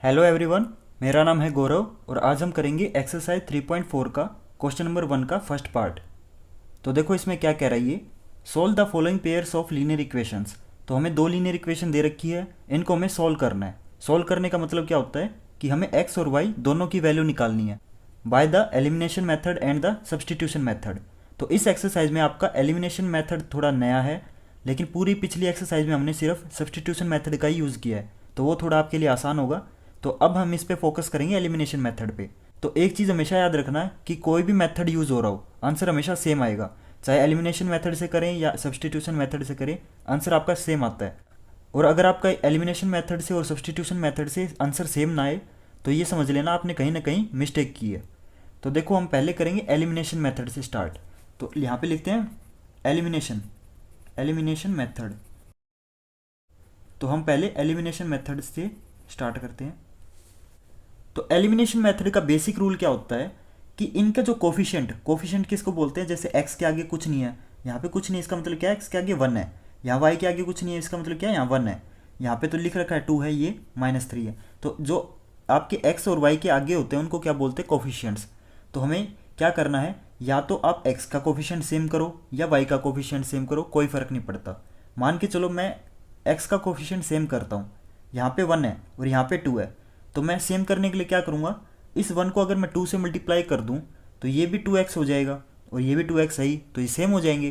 Hello everyone. मेरा नाम है गौरव और आज हम करेंगे एक्सरसाइज 3.4 का क्वेश्चन नंबर 1 का फर्स्ट पार्ट। तो देखो इसमें क्या कह रहा है ये, solve the following pairs of linear equations. तो हमें दो लीनियर इक्वेशन दे रखी है, इनको हमें सॉल्व करना है। सॉल्व करने का मतलब क्या होता है कि हमें एक्स और वाई दोनों की वैल्यू निकालनी है by the elimination method and the substitution method. तो इस एक्सरसाइज में आपका एलिमिनेशन मेथड थोड़ा नया है, लेकिन पूरी पिछली एक्सरसाइज में हमने सिर्फ सब्सटीट्यूशन मेथड का ही यूज़ किया है, तो वो थोड़ा आपके लिए आसान होगा। तो अब हम इस पे फोकस करेंगे एलिमिनेशन मेथड पे। तो एक चीज़ हमेशा याद रखना है कि कोई भी मेथड यूज़ हो रहा हो, आंसर हमेशा सेम आएगा। चाहे एलिमिनेशन मेथड से करें या सब्सटीट्यूशन मेथड से करें, आंसर आपका सेम आता है। और अगर आपका एलिमिनेशन मेथड से और सब्सटीट्यूशन मेथड से आंसर सेम ना आए तो ये समझ लेना आपने कहीं ना कहीं मिस्टेक की है। तो देखो हम पहले करेंगे एलिमिनेशन मेथड से स्टार्ट। तो यहाँ पे लिखते हैं एलिमिनेशन एलिमिनेशन मेथड। तो हम पहले एलिमिनेशन मेथड से स्टार्ट करते हैं। तो एलिमिनेशन मेथड का बेसिक रूल क्या होता है कि इनका जो कोफिशिएंट कोफिशिएंट किसको बोलते हैं, जैसे x के आगे कुछ नहीं है, यहाँ पे कुछ नहीं, इसका मतलब क्या है, x के आगे 1 है। यहाँ y के आगे कुछ नहीं है, इसका मतलब क्या है, यहाँ 1 है। यहाँ पे तो लिख रखा है 2 है, ये -3 है। तो जो आपके x और y के आगे होते हैं उनको क्या बोलते हैं, कोफिशिएंट्स। तो हमें क्या करना है, या तो आप x का कोफिशिएंट सेम करो या y का कोफिशिएंट सेम करो, कोई फ़र्क नहीं पड़ता। मान के चलो मैं x का कोफिशिएंट सेम करता हूँ, यहाँ पे 1 है और यहाँ पे 2 है। तो मैं सेम करने के लिए क्या करूँगा, इस 1 को अगर मैं 2 से मल्टीप्लाई कर दूँ तो ये भी 2x हो जाएगा और ये भी 2x है ही, तो ये सेम हो जाएंगे।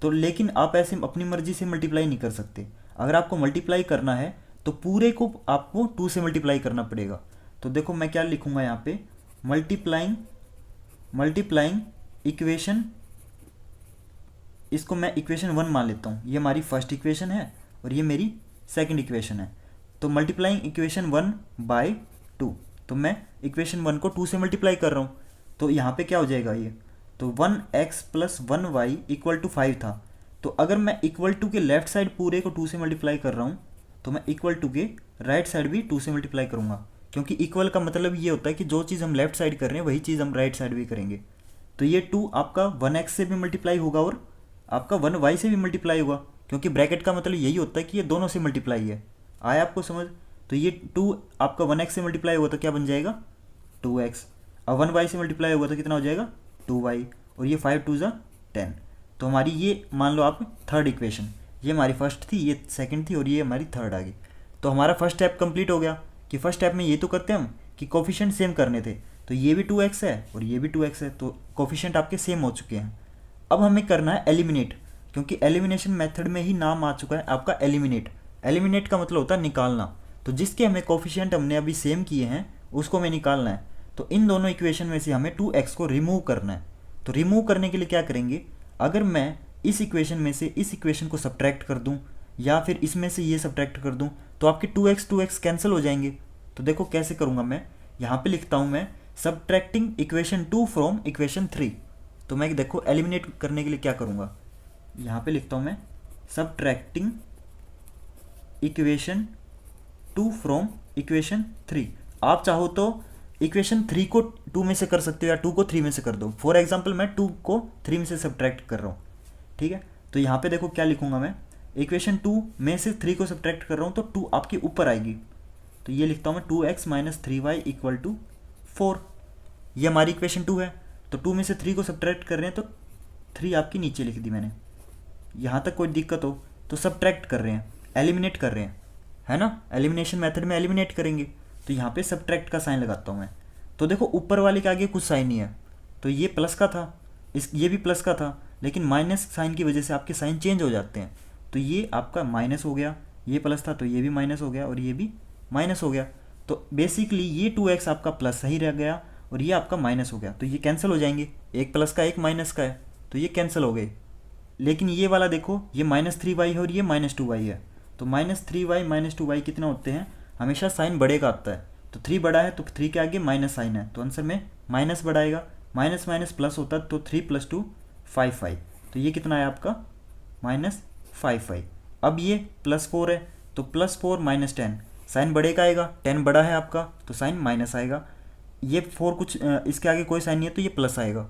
तो लेकिन आप ऐसे अपनी मर्जी से मल्टीप्लाई नहीं कर सकते। अगर आपको मल्टीप्लाई करना है तो पूरे को आपको 2 से मल्टीप्लाई करना पड़ेगा। तो देखो मैं क्या लिखूँगा यहाँ पे, मल्टीप्लाइंग मल्टीप्लाइंग इक्वेशन, इसको मैं इक्वेशन 1 मान लेता हूँ। ये हमारी फर्स्ट इक्वेशन है और ये मेरी सेकंड इक्वेशन है। तो मल्टीप्लाइंग इक्वेशन 1 बाय 2, तो मैं इक्वेशन 1 को 2 से मल्टीप्लाई कर रहा हूँ। तो यहाँ पे क्या हो जाएगा ये, तो 1x plus 1y equal to 5 था। तो अगर मैं इक्वल टू के लेफ्ट साइड पूरे को 2 से मल्टीप्लाई कर रहा हूँ तो मैं इक्वल टू के राइट साइड भी 2 से मल्टीप्लाई करूँगा, क्योंकि इक्वल का मतलब ये होता है कि जो चीज़ हम लेफ्ट साइड कर रहे हैं वही चीज़ हम राइट साइड भी करेंगे। तो ये 2 आपका 1x से भी मल्टीप्लाई होगा और आपका 1y से भी मल्टीप्लाई होगा, क्योंकि ब्रैकेट का मतलब यही होता है कि ये दोनों से मल्टीप्लाई है। आया आपको समझ। तो ये 2 आपका 1x से मल्टीप्लाई होगा तो क्या बन जाएगा, 2x। अब 1y से मल्टीप्लाई होगा तो कितना हो जाएगा, 2y। और ये 5 2 ज़ा 10। तो हमारी ये मान लो आप थर्ड इक्वेशन, ये हमारी फर्स्ट थी, ये सेकंड थी और ये हमारी थर्ड आ गई। तो हमारा फर्स्ट स्टेप कंप्लीट हो गया कि फर्स्ट स्टेप में ये तो करते हैं हम कि कोफिशिएंट सेम करने थे। तो ये भी 2x है और ये भी 2x है, तो कोफिशिएंट आपके सेम हो चुके हैं। अब हमें करना है एलिमिनेट, क्योंकि एलिमिनेशन मेथड में ही नाम आ चुका है आपका एलिमिनेट। एलिमिनेट का मतलब होता है निकालना। तो जिसके हमें कोफिशिएंट हमने अभी सेम किए हैं उसको हमें निकालना है। तो इन दोनों इक्वेशन में से हमें 2x को रिमूव करना है। तो रिमूव करने के लिए क्या करेंगे, अगर मैं इस इक्वेशन में से इस इक्वेशन को सब्ट्रैक्ट कर दूं या फिर इसमें से ये सब्ट्रैक्ट कर दूं तो आपके 2x कैंसिल हो जाएंगे। तो देखो कैसे करूँगा मैं, यहाँ पे लिखता हूँ मैं सब्ट्रैक्टिंग इक्वेशन 2 फ्रॉम इक्वेशन 3। तो मैं देखो एलिमिनेट करने के लिए क्या करूँगा, यहाँ पे लिखता हूँ मैं सब्ट्रैक्टिंग इक्वेशन 2 फ्रॉम इक्वेशन 3। आप चाहो तो इक्वेशन 3 को 2 में से कर सकते हो या 2 को 3 में से कर दो। फॉर एग्जांपल मैं 2 को 3 में से सब्ट्रैक्ट कर रहा हूँ, ठीक है। तो यहाँ पे देखो क्या लिखूँगा मैं, इक्वेशन 2 में से 3 को सब्ट्रैक्ट कर रहा हूँ तो 2 आपके ऊपर आएगी। तो ये लिखता हूँ मैं 2x minus 3y equal to 4। ये हमारी इक्वेशन 2 है। तो 2 में से 3 को सब्ट्रैक्ट कर रहे हैं तो 3 आपकी नीचे लिख दी मैंने। यहाँ तक कोई दिक्कत हो तो सब्ट्रैक्ट कर रहे हैं, एलिमिनेट कर रहे हैं, है ना। एलिमिनेशन मेथड में एलिमिनेट करेंगे। तो यहाँ पे सब्ट्रैक्ट का साइन लगाता हूँ मैं। तो देखो ऊपर वाले के आगे कुछ साइन नहीं है, तो ये प्लस का था, ये भी प्लस का था, लेकिन माइनस साइन की वजह से आपके साइन चेंज हो जाते हैं। तो ये आपका माइनस हो गया, ये प्लस था तो ये भी माइनस हो गया और ये भी माइनस हो गया। तो बेसिकली ये 2x आपका प्लस सही रह गया और ये आपका माइनस हो गया। तो ये कैंसिल हो जाएंगे, एक प्लस का एक माइनस का है तो ये कैंसिल हो गए। लेकिन ये वाला देखो, ये -3y है और ये -2y है। तो -3y -2y कितना होते हैं, हमेशा साइन बड़े का आता है। तो 3 बड़ा है तो 3 के आगे माइनस साइन है, तो आंसर में माइनस बढ़ाएगा। माइनस माइनस प्लस होता है तो 3 + 2 5। तो ये कितना है आपका -5। अब ये +4 है तो +4 - 10, साइन बड़े का आएगा, 10 बड़ा है आपका तो साइन माइनस आएगा। ये 4 कुछ इसके आगे कोई साइन नहीं है तो ये प्लस आएगा।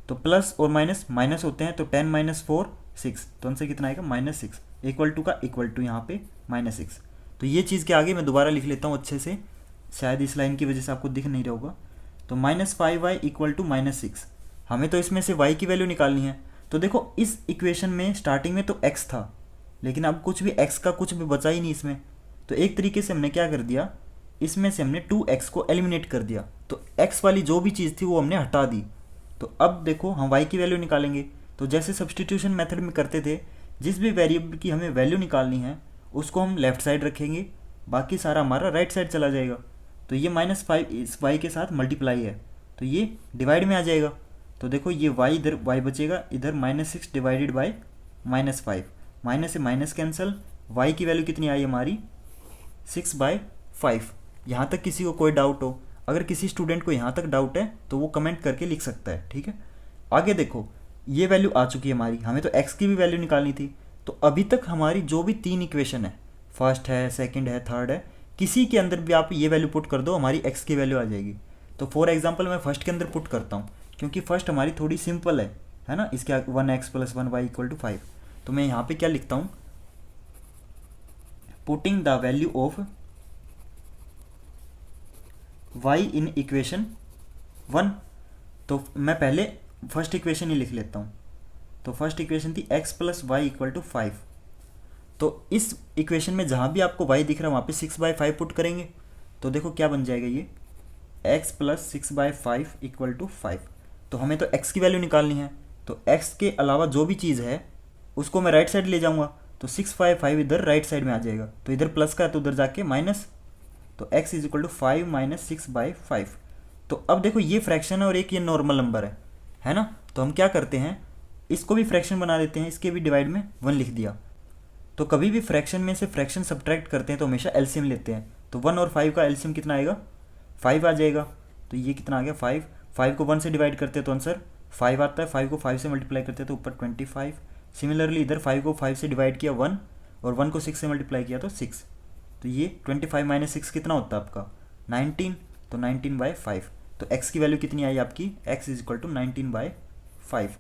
तो प्लस और माइनस माइनस होते हैं तो 10 - 4 6, तो आंसर कितना आएगा -6। इक्वल टू का इक्वल टू यहाँ पे -6। तो ये चीज़ के आगे मैं दोबारा लिख लेता हूँ अच्छे से, शायद इस लाइन की वजह से आपको दिख नहीं रहा होगा। तो -5y इक्वल टू -6। हमें तो इसमें से y की वैल्यू निकालनी है। तो देखो इस इक्वेशन में स्टार्टिंग में तो x था, लेकिन अब कुछ भी x का कुछ भी बचा ही नहीं इसमें। तो एक तरीके से हमने क्या कर दिया, इसमें से हमने 2x को एलिमिनेट कर दिया। तो x वाली जो भी चीज़ थी वो हमने हटा दी। तो अब देखो हम y की वैल्यू निकालेंगे। तो जैसे सब्सटीट्यूशन मेथड में करते थे, जिस भी वेरिएबल की हमें वैल्यू निकालनी है उसको हम लेफ्ट साइड रखेंगे, बाकी सारा हमारा राइट साइड चला जाएगा। तो ये -5 इस y के साथ मल्टीप्लाई है, तो ये डिवाइड में आ जाएगा। तो देखो ये y इधर y बचेगा, इधर -6 डिवाइडेड बाई -5, माइनस से माइनस कैंसिल। y की वैल्यू कितनी आई हमारी 6/5। यहाँ तक किसी को कोई डाउट हो, अगर किसी स्टूडेंट को यहाँ तक डाउट है तो वो कमेंट करके लिख सकता है, ठीक है। आगे देखो ये वैल्यू आ चुकी है हमारी, हमें तो x की भी वैल्यू निकालनी थी। तो अभी तक हमारी जो भी 3 इक्वेशन है, फर्स्ट है, सेकंड है, थर्ड है, किसी के अंदर भी आप ये वैल्यू पुट कर दो, हमारी x की वैल्यू आ जाएगी। तो फॉर एग्जांपल मैं फर्स्ट के अंदर पुट करता हूँ, क्योंकि फर्स्ट हमारी थोड़ी सिंपल है ना, इसके 1x + 1y = 5। तो मैं यहाँ पे क्या लिखता हूँ, putting the value of y in equation 1। तो मैं पहले फर्स्ट इक्वेशन ही लिख लेता हूँ। तो फर्स्ट इक्वेशन थी x + y = 5। तो इस इक्वेशन में जहाँ भी आपको y दिख रहा है वहाँ पे 6/5 पुट करेंगे। तो देखो क्या बन जाएगा, ये x + 6/5 = 5। तो हमें तो x की वैल्यू निकालनी है, तो x के अलावा जो भी चीज़ है उसको मैं राइट साइड ले जाऊँगा। तो 6/5 इधर राइट साइड में आ जाएगा, तो इधर प्लस का है तो उधर जाके माइनस। तो x = 5 - 6/5। तो अब देखो ये फ्रैक्शन है और एक ये नॉर्मल नंबर है ना। तो हम क्या करते हैं, इसको भी फ्रैक्शन बना देते हैं, इसके भी डिवाइड में 1 लिख दिया। तो कभी भी फ्रैक्शन में से फ्रैक्शन सब्ट्रैक्ट करते हैं तो हमेशा एलसीएम लेते हैं। तो 1 और 5 का एलसीएम कितना आएगा, 5 आ जाएगा। तो ये कितना आ गया, 5 को 1 से डिवाइड करते हैं तो आंसर 5 आता है। 5 को 5 से मल्टीप्लाई करते हैं तो ऊपर 25। सिमिलरली इधर 5 को 5 से डिवाइड किया 1, और 1 को 6 से मल्टीप्लाई किया तो 6। तो ये 25 - 6 कितना होता है आपका 19। तो 19/5। तो x की वैल्यू कितनी आई आपकी, x = 19/5।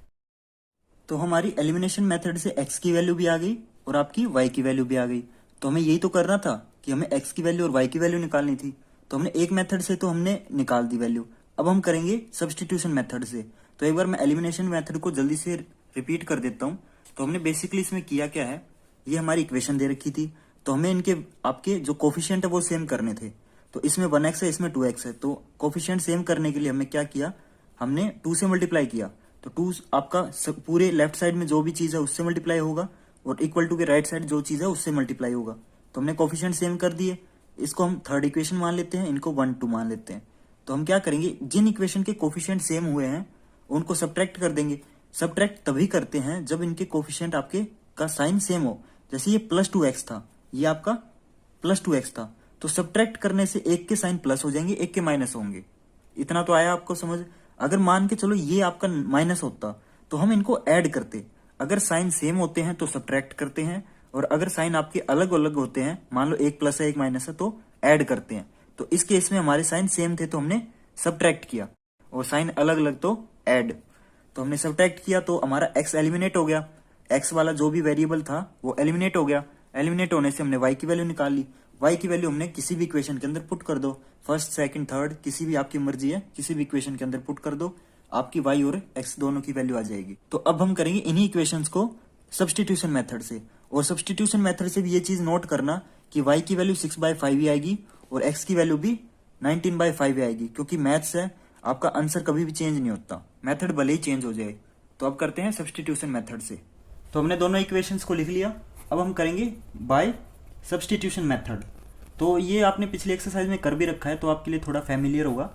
तो हमारी एलिमिनेशन मेथड से x की वैल्यू भी आ गई और आपकी y की वैल्यू भी आ गई। तो हमें यही तो करना था कि हमें x की वैल्यू और y की वैल्यू निकालनी थी। तो हमने एक मेथड से तो हमने निकाल दी वैल्यू, अब हम करेंगे सब्सटीट्यूशन मेथड से। तो एक बार मैं एलिमिनेशन मेथड को जल्दी से रिपीट कर देता हूँ। तो हमने बेसिकली इसमें किया क्या है, ये हमारी इक्वेशन दे रखी थी, तो हमें इनके आपके जो कोफिशिएंट है वो सेम करने थे। तो इसमें 1x है, इसमें 2x है, तो कोफिशिएंट सेम करने के लिए हमने क्या किया, हमने 2 से मल्टीप्लाई किया। तो 2 आपका पूरे लेफ्ट साइड में जो भी चीज़ है उससे मल्टीप्लाई होगा, और इक्वल टू के राइट साइड जो चीज़ है उससे मल्टीप्लाई होगा। तो हमने कोफिशिएंट सेम कर दिए, इसको हम थर्ड इक्वेशन मान लेते हैं, इनको 1 2 मान लेते हैं। तो हम क्या करेंगे, जिन इक्वेशन के कोफिशिएंट सेम हुए हैं उनको सब्ट्रैक्ट कर देंगे। सब्ट्रैक्ट तभी करते हैं जब इनके कोफिशिएंट आपके का साइन सेम हो। जैसे ये +2x था, ये आपका +2x था, तो सब्ट्रैक्ट करने से एक के साइन प्लस हो जाएंगे, एक के माइनस होंगे। इतना तो आया आपको समझ। अगर मान के चलो ये आपका माइनस होता तो हम इनको ऐड करते। अगर साइन सेम होते हैं तो सब्ट्रैक्ट करते हैं, और अगर साइन आपके अलग अलग होते हैं, मान लो एक प्लस है एक माइनस है, तो ऐड करते हैं। तो इस केस में हमारे साइन सेम थे तो हमने सब्ट्रैक्ट किया, और साइन अलग अलग तो ऐड। तो हमने सब्ट्रैक्ट किया तो हमारा x एलिमिनेट हो गया, x वाला जो भी वेरिएबल था वो एलिमिनेट हो गया। एलिमिनेट होने से हमने y की वैल्यू निकाल ली। y की वैल्यू हमने किसी भी इक्वेशन के अंदर पुट कर दो, फर्स्ट सेकंड थर्ड किसी भी आपकी मर्जी है, किसी भी इक्वेशन के अंदर पुट कर दो, आपकी y और x दोनों की वैल्यू आ जाएगी। तो अब हम करेंगे इन्हीं इक्वेशंस को सब्सटीट्यूशन मेथड से। और सब्सटीट्यूशन मेथड से भी ये चीज नोट करना कि y की वैल्यू 6/5 ही आएगी और x की वैल्यू भी 19/5 ही आएगी, क्योंकि मैथ्स है, आपका आंसर कभी भी चेंज नहीं होता, मेथड भले ही चेंज हो जाए। तो अब करते हैं सब्सटीट्यूशन मेथड से। तो हमने दोनों इक्वेशंस को लिख लिया, अब हम करेंगे बाय सब्सटीट्यूशन मेथड। तो ये आपने पिछले एक्सरसाइज में कर भी रखा है, तो आपके लिए थोड़ा फैमिलियर होगा।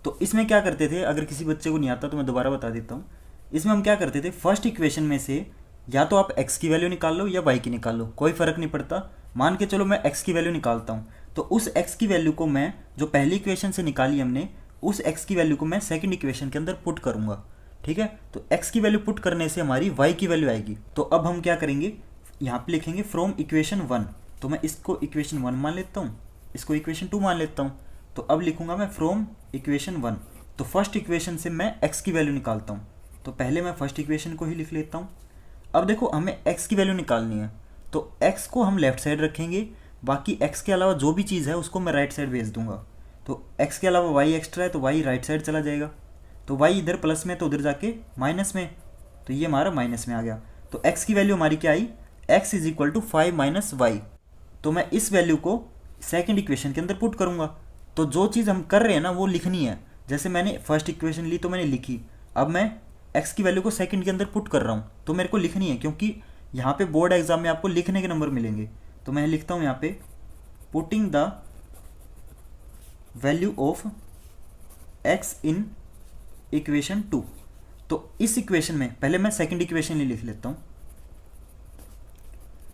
तो इसमें क्या करते थे, अगर किसी बच्चे को नहीं आता तो मैं दोबारा बता देता हूँ। इसमें हम क्या करते थे, फर्स्ट इक्वेशन में से या तो आप x की वैल्यू निकाल लो या y की निकाल लो, कोई फर्क नहीं पड़ता। मान के चलो मैं x की वैल्यू निकालता हूँ, तो उस x की वैल्यू को मैं जो पहली इक्वेशन से निकाली हमने, उस x की वैल्यू को मैं सेकंड इक्वेशन के अंदर पुट करूंगा, ठीक है। तो x की वैल्यू पुट करने से हमारी y की वैल्यू आएगी। तो अब हम क्या करेंगे, यहाँ पे लिखेंगे फ्रॉम इक्वेशन 1। तो मैं इसको इक्वेशन 1 मान लेता हूँ, इसको इक्वेशन 2 मान लेता हूँ। तो अब लिखूंगा मैं फ्रॉम इक्वेशन 1। तो फर्स्ट इक्वेशन से मैं x की वैल्यू निकालता हूँ, तो पहले मैं फर्स्ट इक्वेशन को ही लिख लेता हूँ। अब देखो हमें x की वैल्यू निकालनी है, तो x को हम लेफ्ट साइड रखेंगे, बाकी x के अलावा जो भी चीज़ है उसको मैं राइट साइड भेज दूंगा। तो x के अलावा y एक्स्ट्रा है तो y राइट साइड चला जाएगा, तो y इधर प्लस में तो उधर जाके माइनस में, तो ये हमारा माइनस में आ गया। तो x की वैल्यू हमारी क्या आई, x is equal to 5 minus y. तो मैं इस वैल्यू को सेकंड इक्वेशन के अंदर पुट करूँगा। तो जो चीज़ हम कर रहे हैं ना वो लिखनी है। जैसे मैंने फर्स्ट इक्वेशन ली तो मैंने लिखी, अब मैं x की वैल्यू को सेकंड के अंदर पुट कर रहा हूँ, तो मेरे को लिखनी है, क्योंकि यहाँ पे बोर्ड एग्जाम में आपको लिखने के नंबर मिलेंगे। तो मैं लिखता हूँ यहाँ पे putting the value of x in equation 2। तो इस इक्वेशन में पहले मैं सेकंड इक्वेशन लिख लेता हूँ।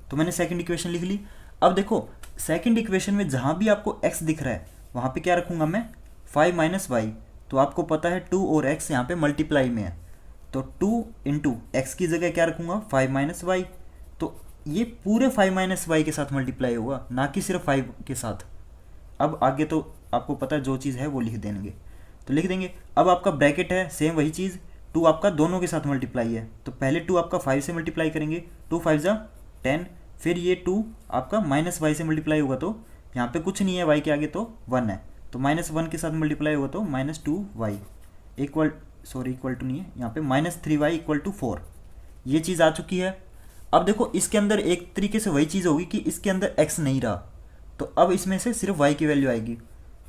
तो मैंने सेकंड इक्वेशन लिख ली। अब देखो सेकंड इक्वेशन में जहाँ भी आपको x दिख रहा है वहाँ पे क्या रखूँगा मैं, 5 माइनस वाई। तो आपको पता है 2 और x यहाँ पे मल्टीप्लाई में है, तो 2 इंटू एक्स की जगह क्या रखूँगा, 5 माइनस वाई। तो ये पूरे 5 माइनस वाई के साथ मल्टीप्लाई होगा, ना कि सिर्फ 5 के साथ। अब आगे तो आपको पता है जो चीज़ है वो लिख देंगे, तो लिख देंगे। अब आपका ब्रैकेट है सेम वही चीज़, 2 आपका दोनों के साथ मल्टीप्लाई है, तो पहले 2 आपका 5 से मल्टीप्लाई करेंगे, 2 5 जा 10, फिर ये 2 आपका माइनस वाई से मल्टीप्लाई होगा, तो यहाँ पे कुछ नहीं है वाई के आगे तो 1 है, तो -1 के साथ मल्टीप्लाई होगा तो -2y इक्वल टू नहीं है, यहाँ पे -3y इक्वल टू 4। ये चीज़ आ चुकी है। अब देखो इसके अंदर एक तरीके से वही चीज़ होगी कि इसके अंदर x नहीं रहा, तो अब इसमें से सिर्फ y की वैल्यू आएगी।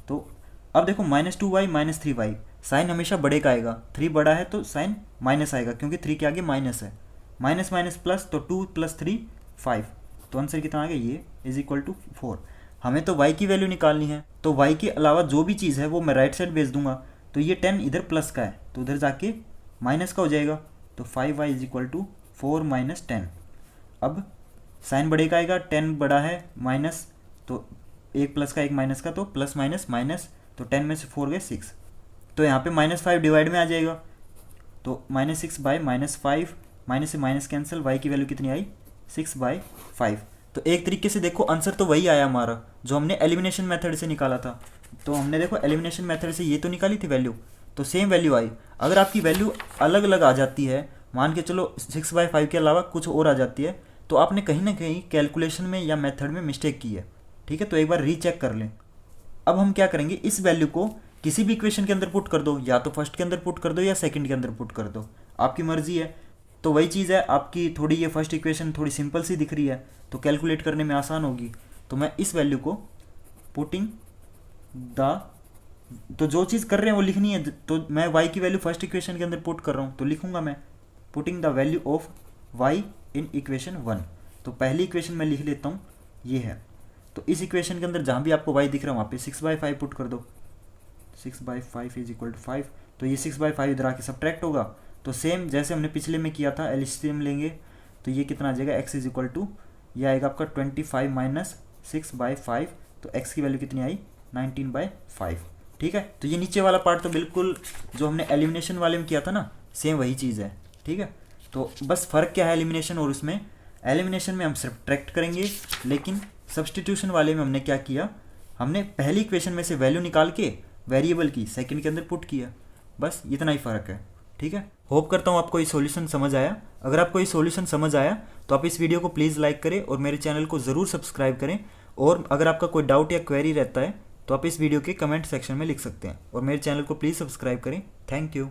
तो अब देखो -2y -3y, साइन हमेशा बड़े का आएगा, 3 बड़ा है तो साइन माइनस आएगा, क्योंकि 3 के आगे माइनस है, माइनस माइनस प्लस, तो 2 + 3 5, तो आंसर कितना आ गया, ये इज इक्वल टू 4। हमें तो y की वैल्यू निकालनी है, तो y के अलावा जो भी चीज़ है वो मैं राइट साइड भेज दूंगा। तो ये 10 इधर प्लस का है तो उधर जाके माइनस का हो जाएगा, तो 5y is equal to 4 minus 10। अब साइन बड़े का आएगा, 10 बड़ा है माइनस, तो एक प्लस का एक माइनस का, तो प्लस माइनस माइनस, तो 10 में से 4 गए 6, तो यहाँ पे -5 डिवाइड में आ जाएगा, तो -6 बाय -5, माइनस से माइनस कैंसिल, y की वैल्यू कितनी आई 6/5। तो एक तरीके से देखो आंसर तो वही आया हमारा जो हमने एलिमिनेशन मेथड से निकाला था। तो हमने देखो एलिमिनेशन मेथड से ये तो निकाली थी वैल्यू, तो सेम वैल्यू आई। अगर आपकी वैल्यू अलग अलग आ जाती है, मान के चलो 6/5 के अलावा कुछ और आ जाती है, तो आपने कहीं ना कहीं कैलकुलेशन में या मेथड में मिस्टेक की है, ठीक है, तो एक बार रीचेक कर लें। अब हम क्या करेंगे, इस वैल्यू को किसी भी इक्वेशन के अंदर पुट कर दो, या तो फर्स्ट के अंदर पुट कर दो या सेकंड के अंदर पुट कर दो, आपकी मर्जी है। तो वही चीज़ है आपकी, थोड़ी ये फर्स्ट इक्वेशन थोड़ी सिंपल सी दिख रही है तो कैलकुलेट करने में आसान होगी। तो मैं इस वैल्यू को पुटिंग द, तो जो चीज़ कर रहे हैं वो लिखनी है, तो मैं y की वैल्यू फर्स्ट इक्वेशन के अंदर पुट कर रहा हूँ, तो लिखूंगा मैं putting the value of y in equation 1। तो पहली इक्वेशन मैं लिख लेता हूँ, ये है। तो इस इक्वेशन के अंदर जहाँ भी आपको y दिख रहा है वहाँ पे 6/5 पुट कर दो, 6/5 इज इक्वल टू 5। तो ये 6/5 इधर आके सब्ट्रैक्ट होगा, तो सेम जैसे हमने पिछले में किया था एलसीएम लेंगे, तो ये कितना आ जाएगा, x इज इक्वल टू, ये आएगा आपका 25 माइनस 6/5, तो x की वैल्यू कितनी आई 19/5, ठीक है। तो ये नीचे वाला पार्ट तो बिल्कुल जो हमने एलिमिनेशन वाले में किया था ना, सेम वही चीज़ है, ठीक है। तो बस फ़र्क क्या है एलिमिनेशन और उसमें, एलिमिनेशन में हम सब्ट्रैक्ट करेंगे, लेकिन सब्सटीट्यूशन वाले में हमने क्या किया, हमने पहली इक्वेशन में से वैल्यू निकाल के वेरिएबल की सेकंड के अंदर पुट किया, बस इतना ही फ़र्क है, ठीक है। होप करता हूँ आपको ये सॉल्यूशन समझ आया। अगर आपको ये सॉल्यूशन समझ आया तो आप इस वीडियो को प्लीज़ लाइक करें और मेरे चैनल को ज़रूर सब्सक्राइब करें। और अगर आपका कोई डाउट या क्वेरी रहता है तो आप इस वीडियो के कमेंट सेक्शन में लिख सकते हैं, और मेरे चैनल को प्लीज़ सब्सक्राइब करें। Thank you.